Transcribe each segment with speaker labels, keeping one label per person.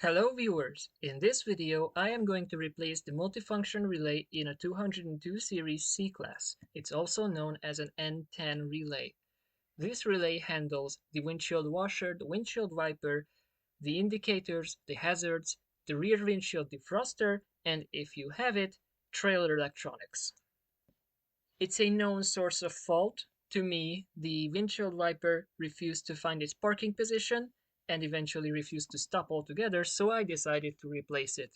Speaker 1: Hello viewers! In this video I am going to replace the multifunction relay in a 202 series C-Class. It's also known as an N10 relay. This relay handles the windshield washer, the windshield wiper, the indicators, the hazards, the rear windshield defroster, and if you have it, trailer electronics. It's a known source of fault. To me, the windshield wiper refused to find its parking position and eventually refused to stop altogether, so I decided to replace it.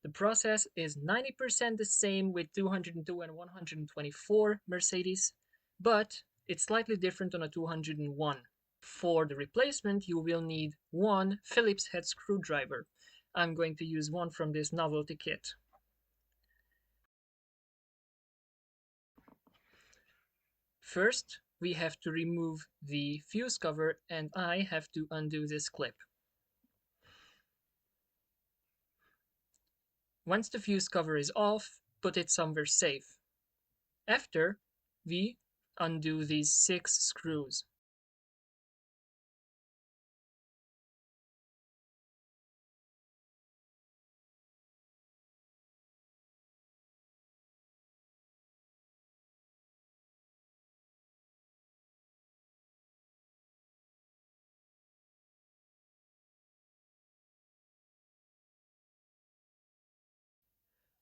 Speaker 1: The process is 90% the same with 202 and 124 Mercedes, but it's slightly different on a 201. For the replacement, you will need one Phillips head screwdriver. I'm going to use one from this novelty kit. First, we have to remove the fuse cover, and I have to undo this clip. Once the fuse cover is off, put it somewhere safe. After, we undo these 6 screws.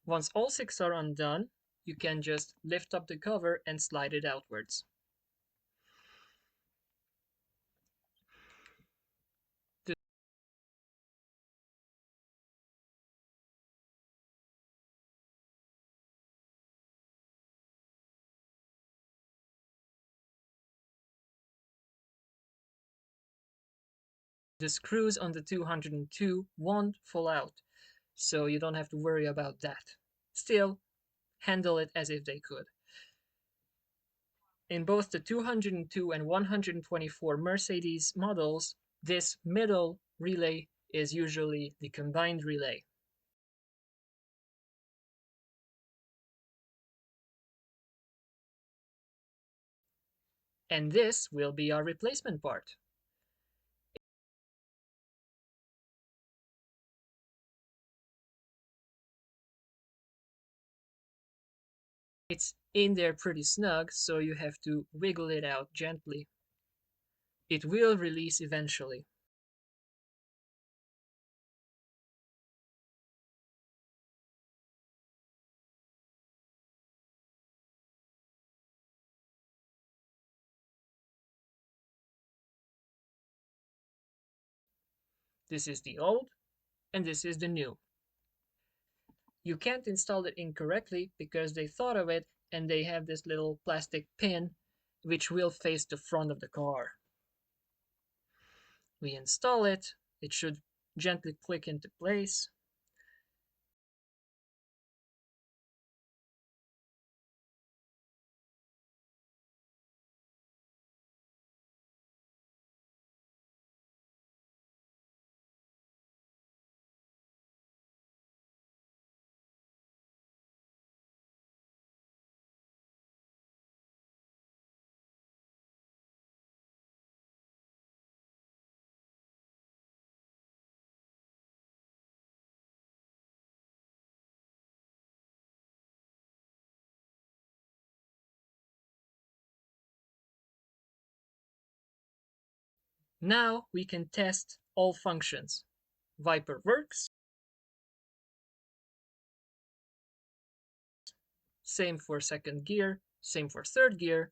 Speaker 1: Once all 6 are undone, you can just lift up the cover and slide it outwards. The screws on the 202 won't fall out, so you don't have to worry about that. Still, handle it as if they could. In both the 202 and 124 Mercedes models, this middle relay is usually the combined relay. And this will be our replacement part. It's in there pretty snug, so you have to wiggle it out gently. It will release eventually. This is the old, and this is the new. You can't install it incorrectly because they thought of it and they have this little plastic pin which will face the front of the car. We install it, it should gently click into place. Now we can test all functions. Viper works. Same for second gear, same for third gear,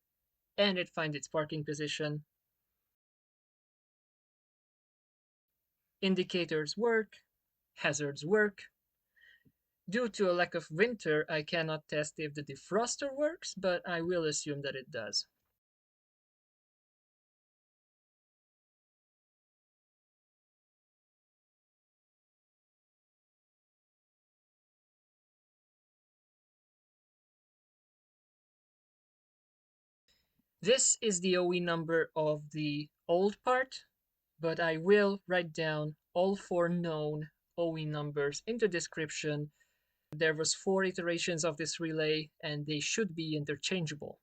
Speaker 1: and it finds its parking position. Indicators work, hazards work. Due to a lack of winter, I cannot test if the defroster works, but I will assume that it does. This is the OE number of the old part, but I will write down all 4 known OE numbers in the description. There was 4 iterations of this relay, and they should be interchangeable.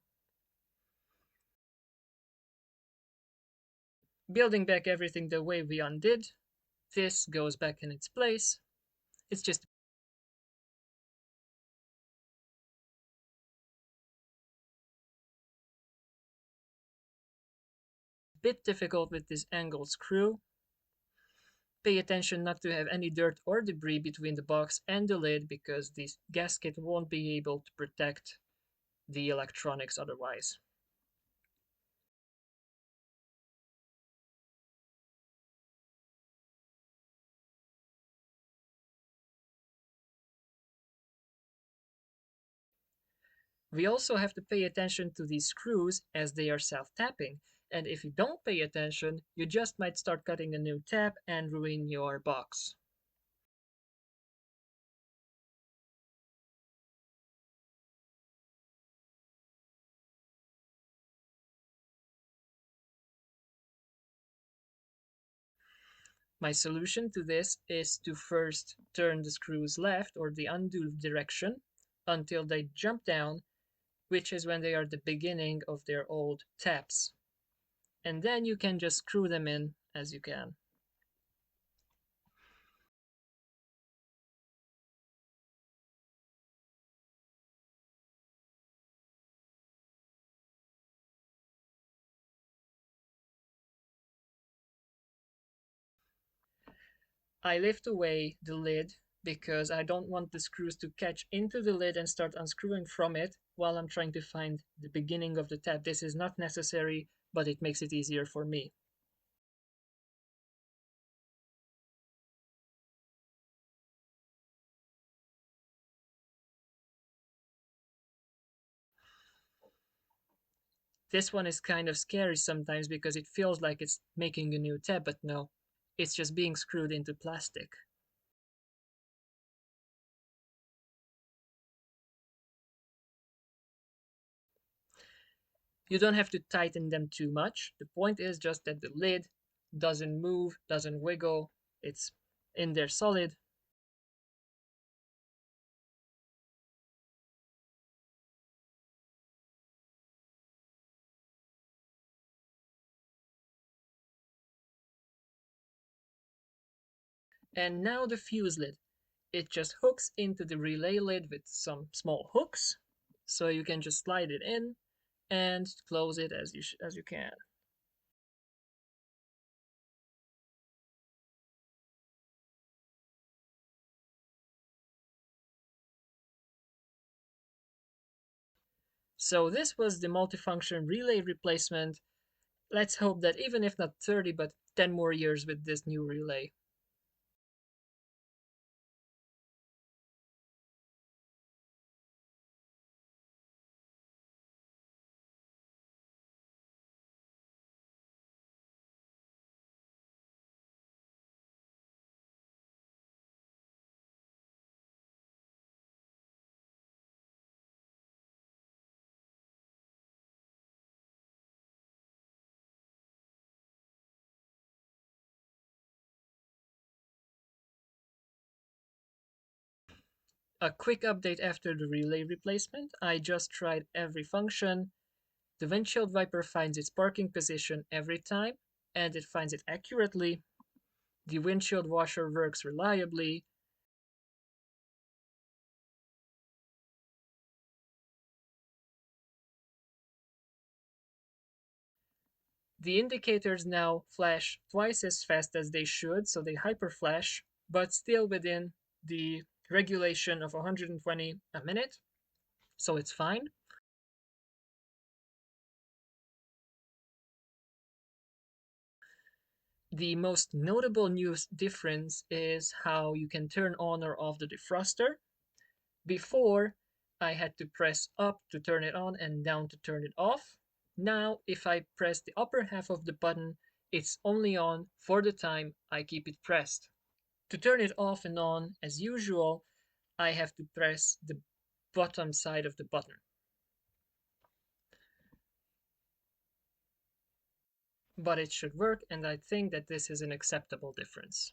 Speaker 1: Building back everything the way we undid, this goes back in its place. It's just a bit difficult with this angled screw. Pay attention not to have any dirt or debris between the box and the lid because this gasket won't be able to protect the electronics otherwise. We also have to pay attention to these screws as they are self-tapping, and if you don't pay attention, you just might start cutting a new tab and ruin your box. My solution to this is to first turn the screws left or the undo direction until they jump down, which is when they are the beginning of their old taps. And then you can just screw them in as you can. I lift away the lid because I don't want the screws to catch into the lid and start unscrewing from it while I'm trying to find the beginning of the tab. This is not necessary, but it makes it easier for me. This one is kind of scary sometimes because it feels like it's making a new tab, but no, it's just being screwed into plastic. You don't have to tighten them too much. The point is just that the lid doesn't move, doesn't wiggle, it's in there solid. And now the fuse lid. It just hooks into the relay lid with some small hooks, so you can just slide it in and close it as you can. So this was the multifunction relay replacement. Let's hope that even if not 30 but 10 more years with this new relay. A quick update after the relay replacement. I just tried every function. The windshield wiper finds its parking position every time, and it finds it accurately. The windshield washer works reliably. The indicators now flash twice as fast as they should, so they hyperflash, but still within the regulation of 120 a minute, so it's fine. The most notable new difference is how you can turn on or off the defroster. Before, I had to press up to turn it on and down to turn it off. Now, if I press the upper half of the button, it's only on for the time I keep it pressed. To turn it off and on, as usual, I have to press the bottom side of the button. But it should work, and I think that this is an acceptable difference.